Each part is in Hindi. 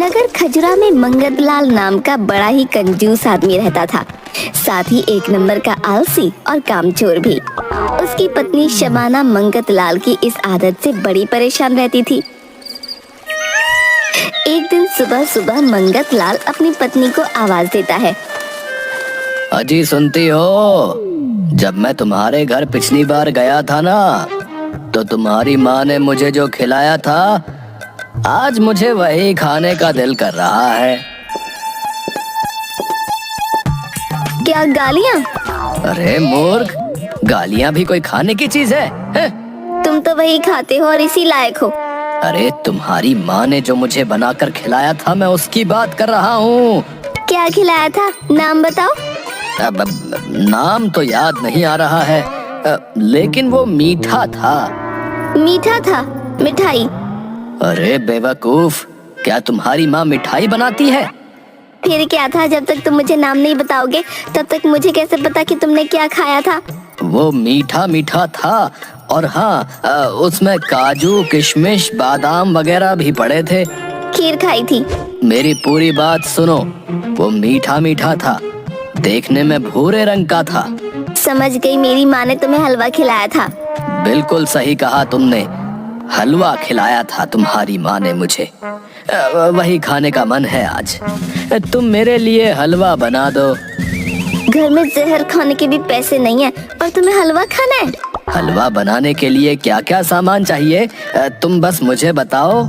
नगर खजुरा में मंगतलाल नाम का बड़ा ही कंजूस आदमी रहता था, साथ ही एक नंबर का आलसी और कामचोर भी। उसकी पत्नी शबाना मंगतलाल की इस आदत से बड़ी परेशान रहती थी। एक दिन सुबह सुबह मंगतलाल अपनी पत्नी को आवाज देता है। अजी सुनती हो? जब मैं तुम्हारे घर पिछली बार गया था ना, तो तुम्हारी माँ ने मुझे जो खिलाया था, आज मुझे वही खाने का दिल कर रहा है। क्या गालियाँ? अरे मूर्ख, गालियाँ भी कोई खाने की चीज है? तुम तो वही खाते हो और इसी लायक हो। अरे तुम्हारी माँ ने जो मुझे बनाकर खिलाया था, मैं उसकी बात कर रहा हूँ। क्या खिलाया था? नाम बताओ। अब नाम तो याद नहीं आ रहा है, लेकिन वो मीठा था। मीठा था? मिठाई? अरे बेवकूफ, क्या तुम्हारी माँ मिठाई बनाती है? फिर क्या था? जब तक तुम मुझे नाम नहीं बताओगे तब तक मुझे कैसे पता कि तुमने क्या खाया था? वो मीठा मीठा था, और हाँ, उसमें काजू किशमिश बादाम वगैरह भी पड़े थे। खीर खाई थी? मेरी पूरी बात सुनो। वो मीठा मीठा था, देखने में भूरे रंग का था। समझ गई, मेरी माँ ने तुम्हें हलवा खिलाया था। बिल्कुल सही कहा तुमने, हलवा खिलाया था तुम्हारी माँ ने मुझे। वही खाने का मन है आज। तुम मेरे लिए हलवा बना दो। घर में जहर खाने के भी पैसे नहीं है और तुम्हें हलवा खाना है? हलवा बनाने के लिए क्या क्या सामान चाहिए, तुम बस मुझे बताओ।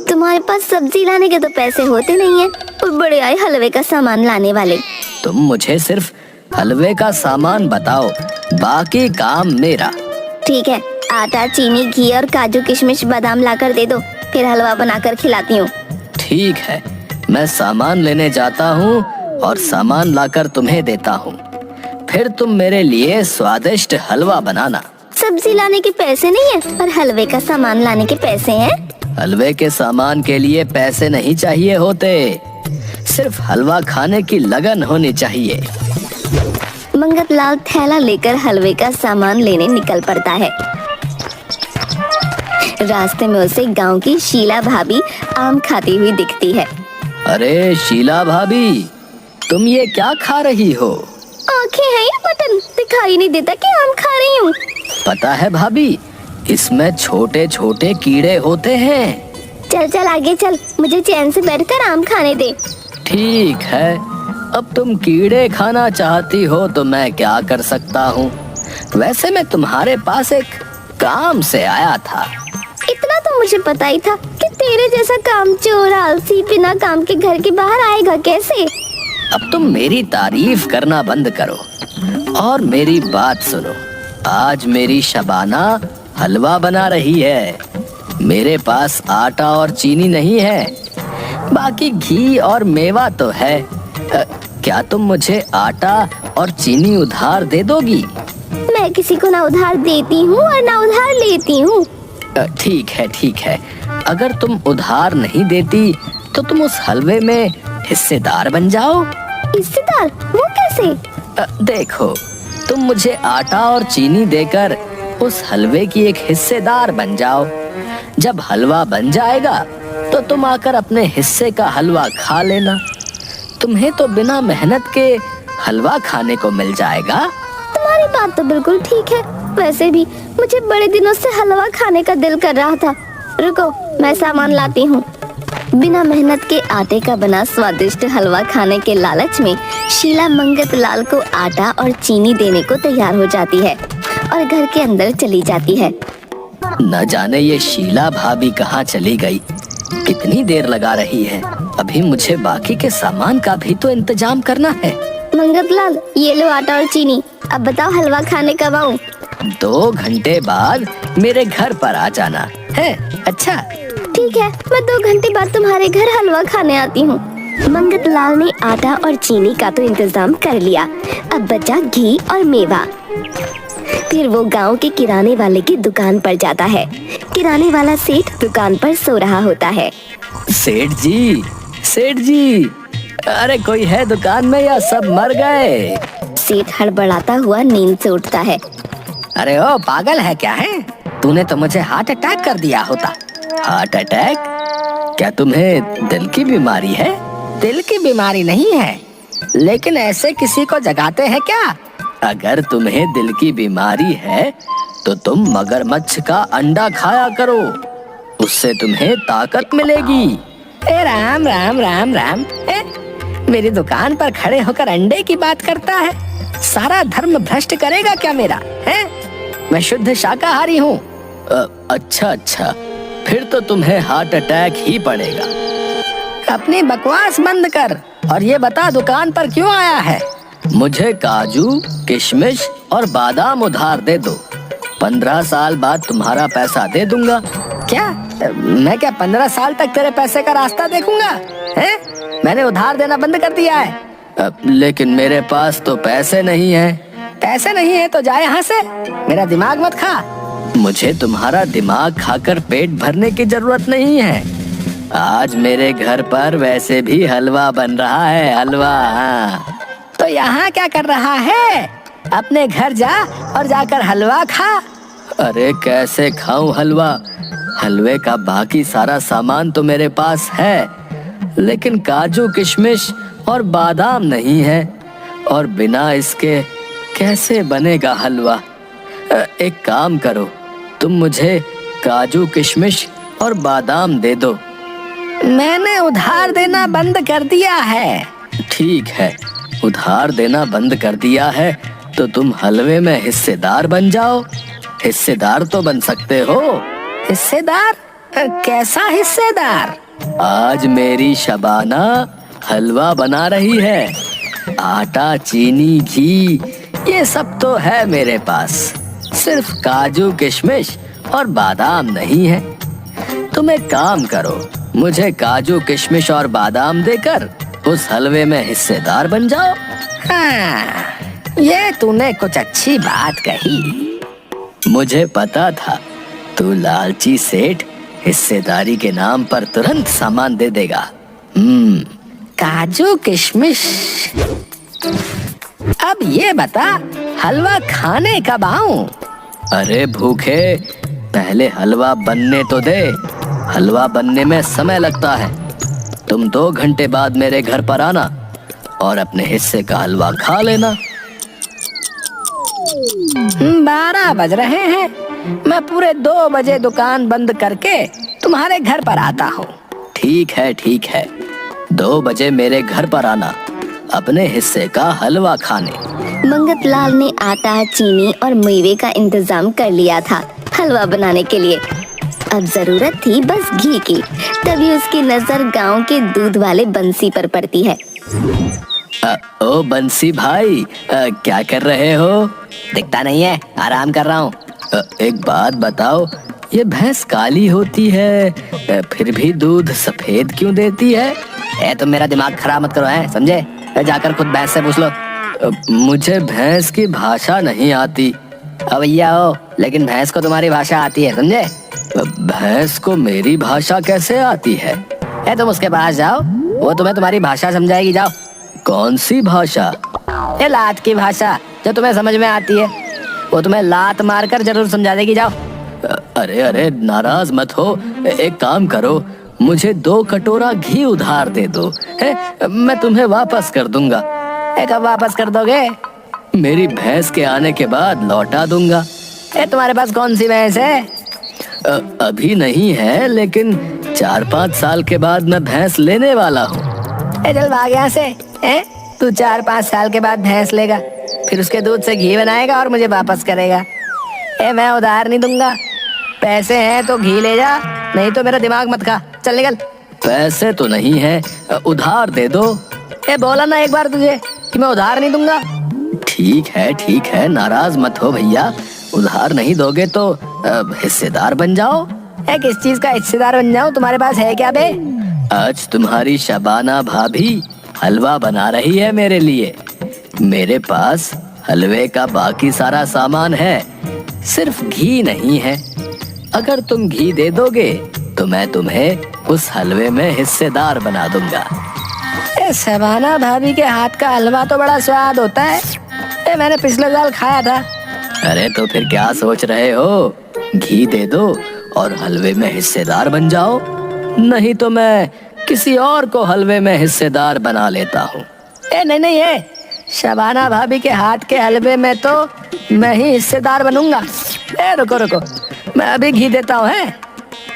तुम्हारे पास सब्जी लाने के तो पैसे होते नहीं है, और बड़े आए हलवे का सामान लाने वाले। तुम मुझे सिर्फ हलवे का सामान बताओ, बाकी काम मेरा। ठीक है, आटा चीनी घी और काजू किशमिश बादाम लाकर दे दो, फिर हलवा बनाकर खिलाती हूँ। ठीक है, मैं सामान लेने जाता हूँ और सामान लाकर तुम्हें देता हूँ, फिर तुम मेरे लिए स्वादिष्ट हलवा बनाना। सब्जी लाने के पैसे नहीं है और हलवे का सामान लाने के पैसे हैं? हलवे के सामान के लिए पैसे नहीं चाहिए होते, सिर्फ हलवा खाने की लगन होनी चाहिए। मंगतलाल थैला लेकर हलवे का सामान लेने निकल पड़ता है। रास्ते में उसे गांव की शीला भाभी आम खाती हुई दिखती है। अरे शीला भाभी, तुम ये क्या खा रही हो? आंखें हैं या बटन, दिखाई नहीं देता कि आम खा रही हूँ? पता है भाभी, इसमें छोटे छोटे कीड़े होते हैं। चल चल आगे चल, मुझे चैन से बैठकर आम खाने दे। ठीक है, अब तुम कीड़े खाना चाहती हो तो मैं क्या कर सकता हूँ। वैसे मैं तुम्हारे पास एक काम से आया था। इतना तो मुझे पता ही था कि तेरे जैसा कामचोर आलसी बिना काम के घर के बाहर आएगा कैसे। अब तुम मेरी तारीफ करना बंद करो और मेरी बात सुनो। आज मेरी शबाना हलवा बना रही है। मेरे पास आटा और चीनी नहीं है, बाकी घी और मेवा तो है। क्या तुम मुझे आटा और चीनी उधार दे दोगी? मैं किसी को ना उधार देती हूँ और ना उधार लेती हूँ। ठीक है ठीक है, अगर तुम उधार नहीं देती तो तुम उस हलवे में हिस्सेदार बन जाओ। हिस्सेदार? वो कैसे? देखो, तुम मुझे आटा और चीनी देकर उस हलवे की एक हिस्सेदार बन जाओ। जब हलवा बन जाएगा तो तुम आकर अपने हिस्से का हलवा खा लेना। तुम्हें तो बिना मेहनत के हलवा खाने को मिल जाएगा। तुम्हारी बात तो बिल्कुल ठीक है, वैसे भी मुझे बड़े दिनों से हलवा खाने का दिल कर रहा था। रुको, मैं सामान लाती हूँ। बिना मेहनत के आटे का बना स्वादिष्ट हलवा खाने के लालच में शीला मंगतलाल को आटा और चीनी देने को तैयार हो जाती है और घर के अंदर चली जाती है। न जाने ये शीला भाभी कहाँ चली गई, कितनी देर लगा रही है। अभी मुझे बाकी के सामान का भी तो इंतजाम करना है। मंगतलाल, ये लो आटा और चीनी, अब बताओ हलवा खाने कब आऊँ? 2 घंटे बाद मेरे घर पर आ जाना है। अच्छा ठीक है, मैं 2 घंटे बाद तुम्हारे घर हलवा खाने आती हूँ। मंगतलाल ने आटा और चीनी का तो इंतजाम कर लिया, अब बचा घी और मेवा। फिर वो गांव के किराने वाले की दुकान पर जाता है। किराने वाला सेठ दुकान पर सो रहा होता है। सेठ जी, सेठ जी, अरे कोई है दुकान में या सब मर गए? सेठ हड़बड़ाता हुआ नींद से उठता है। अरे ओ पागल है क्या है? तूने तो मुझे हार्ट अटैक कर दिया होता। Heart attack? क्या तुम्हें दिल की बीमारी है? दिल की बीमारी नहीं है, लेकिन ऐसे किसी को जगाते हैं क्या? अगर तुम्हें दिल की बीमारी है तो तुम मगरमच्छ का अंडा खाया करो, उससे तुम्हें ताकत मिलेगी। ए राम राम राम राम, मेरी दुकान पर खड़े होकर अंडे की बात करता है। सारा धर्म भ्रष्ट करेगा क्या मेरा? है, मैं शुद्ध शाकाहारी हूँ। अच्छा, फिर तो तुम्हें हार्ट अटैक ही पड़ेगा। अपनी बकवास बंद कर और ये बता दुकान पर क्यों आया है? मुझे काजू, किशमिश और बादाम उधार दे दो। 15 साल बाद तुम्हारा पैसा दे दूंगा। क्या मैं 15 साल तक तेरे पैसे का रास्ता देखूंगा? हैं? मैंने उधार देना बंद कर दिया है। लेकिन मेरे पास तो पैसे नहीं है। पैसे नहीं है तो जा यहाँ से, मेरा दिमाग मत खा। मुझे तुम्हारा दिमाग खाकर पेट भरने की जरूरत नहीं है। आज मेरे घर पर वैसे भी हलवा बन रहा है, हलवा। हाँ। तो यहाँ क्या कर रहा है? अपने घर जा और जाकर हलवा खा। अरे कैसे खाऊं हलवा? हलवे का बाकी सारा सामान तो मेरे पास है, लेकिन काजू, किशमिश और बादाम नहीं है, और बिना इसके कैसे बनेगा हलवा? एक काम करो, तुम मुझे काजू, किशमिश और बादाम दे दो। मैंने उधार देना बंद कर दिया है। ठीक है, उधार देना बंद कर दिया है तो तुम हलवे में हिस्सेदार बन जाओ। हिस्सेदार तो बन सकते हो। हिस्सेदार? कैसा हिस्सेदार? आज मेरी शबाना हलवा बना रही है। आटा, चीनी, घी ये सब तो है मेरे पास, सिर्फ काजू, किशमिश और बादाम नहीं है। तुम एक काम करो, मुझे काजू, किशमिश और बादाम देकर उस हलवे में हिस्सेदार बन जाओ। हाँ, ये तूने कुछ अच्छी बात कही। मुझे पता था तू लालची सेठ हिस्सेदारी के नाम पर तुरंत सामान दे देगा। काजू, किशमिश। अब ये बता, हलवा खाने कब आऊं? अरे भूखे, पहले हलवा बनने तो दे। हलवा बनने में समय लगता है। तुम 2 घंटे बाद मेरे घर पर आना और अपने हिस्से का हलवा खा लेना। 12 बज रहे हैं। मैं पूरे 2 बजे दुकान बंद करके तुम्हारे घर पर आता हूँ। ठीक है, 2 बजे मेरे घर पर आना, अपने हिस्से का हलवा खाने। मंगतलाल ने आटा, चीनी और मेवे का इंतजाम कर लिया था हलवा बनाने के लिए। अब जरूरत थी बस घी की। तभी उसकी नजर गांव के दूध वाले बंसी पर पड़ती है। ओ बंसी भाई, क्या कर रहे हो? दिखता नहीं है, आराम कर रहा हूँ। एक बात बताओ, ये भैंस काली होती है फिर भी दूध सफेद क्यों देती है? तुम मेरा दिमाग खराब मत करो, है समझे? जाकर खुद भैंस से पूछ लो। मुझे भैंस की भाषा नहीं आती। भैया हो, लेकिन भैंस को तुम्हारी भाषा आती है, समझे? भैंस को मेरी भाषा कैसे आती है? तुम उसके पास जाओ, वो तुम्हें तुम्हारी भाषा समझाएगी। जाओ। कौन सी भाषा? ये लात की भाषा, जो तुम्हें समझ में आती है। वो तुम्हें लात मारकर जरूर समझा देगी। जाओ। अरे नाराज मत हो, एक काम करो, मुझे 2 कटोरा घी उधार दे दो, है? मैं तुम्हें वापस कर दूंगा। कब वापस कर दोगे? मेरी भैंस के आने के बाद लौटा दूंगा। तुम्हारे पास कौन सी भैंस है? अभी नहीं है, लेकिन 4-5 साल के बाद मैं भैंस लेने वाला हूँ। चल भाग यहाँ से। तू 4-5 साल के बाद भैंस लेगा, फिर उसके दूध से घी बनाएगा और मुझे वापस करेगा। मैं उधार नहीं दूंगा। पैसे हैं तो घी ले जा, नहीं तो मेरा दिमाग मत खा। चल निकल। पैसे तो नहीं है, उधार दे दो। बोला ना एक बार तुझे कि मैं उधार नहीं दूंगा। ठीक है, नाराज मत हो भैया। उधार नहीं दोगे तो हिस्सेदार बन जाओ। किस चीज का हिस्सेदार बन जाऊं? तुम्हारे पास है क्या बे? आज तुम्हारी शबाना भाभी हलवा बना रही है मेरे लिए। मेरे पास हलवे का बाकी सारा सामान है, सिर्फ घी नहीं है। अगर तुम घी दे दोगे तो मैं तुम्हें उस हलवे में हिस्सेदार बना दूंगा। शबाना भाभी के हाथ का हलवा तो बड़ा स्वाद होता है। मैंने पिछले साल खाया था। अरे तो फिर क्या सोच रहे हो? घी दे दो और हलवे में हिस्सेदार बन जाओ। नहीं तो मैं किसी और को हलवे में हिस्सेदार बना लेता हूँ। नहीं नहीं, ये शबाना भाभी के हाथ के हलवे में तो मैं ही हिस्सेदार बनूंगा। रुको रुको, मैं अभी घी देता हूँ। है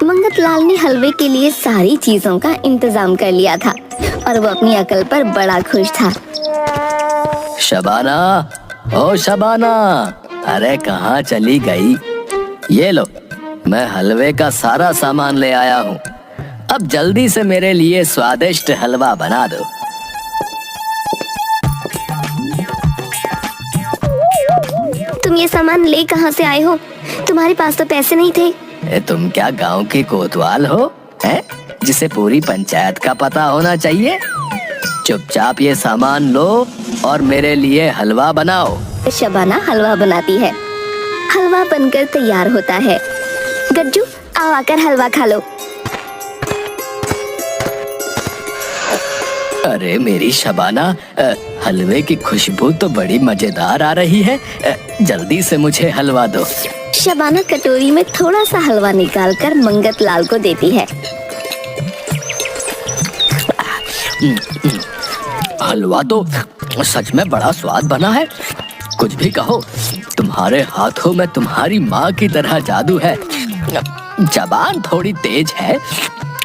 मंगत लाल ने हलवे के लिए सारी चीजों का इंतजाम कर लिया था और वो अपनी अकल पर बड़ा खुश था। शबाना, ओ शबाना, अरे कहाँ चली गई? ये लो, मैं हलवे का सारा सामान ले आया हूँ। अब जल्दी से मेरे लिए स्वादिष्ट हलवा बना दो। तुम ये सामान ले कहाँ से आए हो? तुम्हारे पास तो पैसे नहीं थे। तुम क्या गांव की कोतवाल हो, हैं? जिसे पूरी पंचायत का पता होना चाहिए। चुपचाप ये सामान लो और मेरे लिए हलवा बनाओ। शबाना हलवा बनाती है। हलवा बनकर तैयार होता है। गज्जू, आओ आकर हलवा खा लो। अरे मेरी शबाना, हलवे की खुशबू तो बड़ी मजेदार आ रही है। जल्दी से मुझे हलवा दो। शबाना कटोरी में थोड़ा सा हलवा निकालकर मंगत लाल को देती है। हलवा तो सच में बड़ा स्वाद बना है। कुछ भी कहो, तुम्हारे हाथों में तुम्हारी माँ की तरह जादू है। जबान थोड़ी तेज है,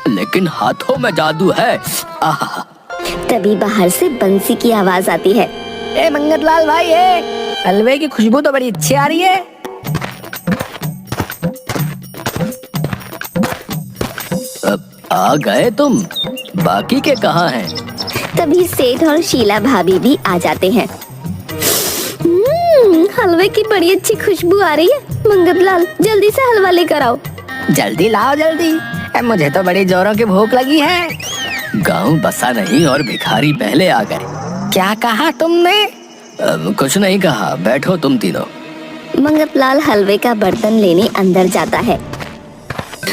लेकिन हाथों में जादू है। आहा। तभी बाहर से बंसी की आवाज आती है। मंगत लाल भाई, हलवे की खुशबू तो बड़ी अच्छी आ रही है। आ गए तुम? बाकी के कहाँ हैं? तभी सेठ और शीला भाभी भी आ जाते हैं। हलवे की बड़ी अच्छी खुशबू आ रही है। मंगत लाल, जल्दी से हलवा लेकर आओ। जल्दी लाओ जल्दी, मुझे तो बड़ी जोरों की भूख लगी है। गांव बसा नहीं और भिखारी पहले आ गए। क्या कहा तुमने? कुछ नहीं कहा, बैठो तुम तीनों। मंगत लाल हलवे का बर्तन लेने अंदर जाता है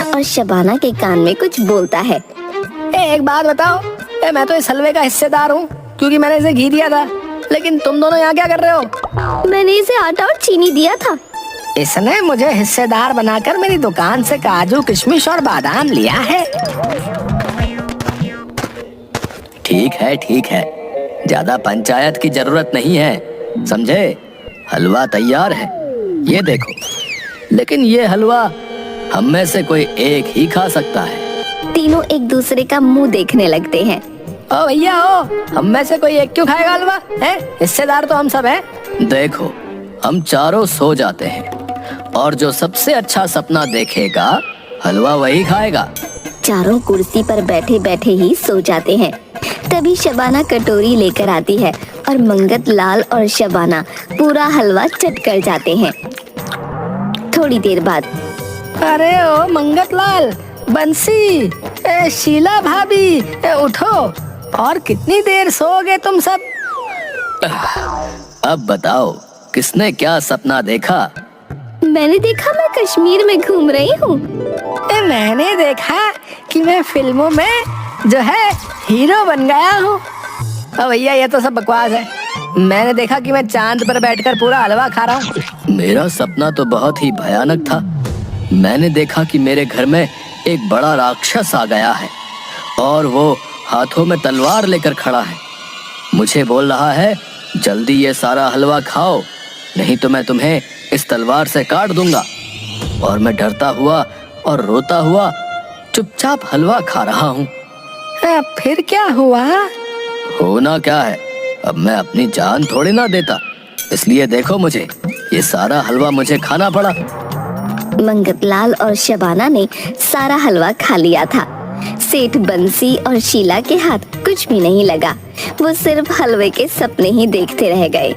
और शबाना के कान में कुछ बोलता है। एक बात बताओ, मैं तो इस हलवे का हिस्सेदार हूँ क्योंकि मैंने इसे घी दिया था, लेकिन तुम दोनों यहाँ क्या कर रहे हो? मैंने इसे आटा और चीनी दिया था। इसने मुझे हिस्सेदार बनाकर मेरी दुकान से काजू, किशमिश और बादाम लिया है। ठीक है, ज्यादा पंचायत की जरूरत नहीं है, समझे? हलवा तैयार है, ये देखो। लेकिन ये हलवा हम में से कोई एक ही खा सकता है। तीनों एक दूसरे का मुंह देखने लगते हैं। ओ भैया, हम में से कोई एक क्यों खाएगा हलवा? है, हिस्सेदार तो हम सब हैं। देखो, हम चारों सो जाते हैं और जो सबसे अच्छा सपना देखेगा हलवा वही खाएगा। चारों कुर्सी पर बैठे बैठे ही सो जाते हैं। तभी शबाना कटोरी लेकर आती है और मंगत लाल और शबाना पूरा हलवा चट कर जाते हैं। थोड़ी देर बाद, अरे ओ मंगत लाल, बंसी, शीला भाभी, उठो। और कितनी देर सोओगे तुम सब? अब बताओ, किसने क्या सपना देखा? मैंने देखा मैं कश्मीर में घूम रही हूँ। मैंने देखा कि मैं फिल्मों में जो है हीरो बन गया हूँ। भैया, ये तो सब बकवास है। मैंने देखा कि मैं चांद पर बैठकर पूरा हलवा खा रहा हूँ। मेरा सपना तो बहुत ही भयानक था। मैंने देखा कि मेरे घर में एक बड़ा राक्षस आ गया है और वो हाथों में तलवार लेकर खड़ा है। मुझे बोल रहा है, जल्दी ये सारा हलवा खाओ, नहीं तो मैं तुम्हें इस तलवार से काट दूंगा। और मैं डरता हुआ और रोता हुआ चुपचाप हलवा खा रहा हूँ। फिर क्या हुआ? होना क्या है, अब मैं अपनी जान थोड़ी ना देता, इसलिए देखो मुझे, ये सारा हलवा मुझे खाना पड़ा। मंगत लाल और शबाना ने सारा हलवा खा लिया था। सेठ बंसी और शीला के हाथ कुछ भी नहीं लगा। वो सिर्फ हलवे के सपने ही देखते रह गए।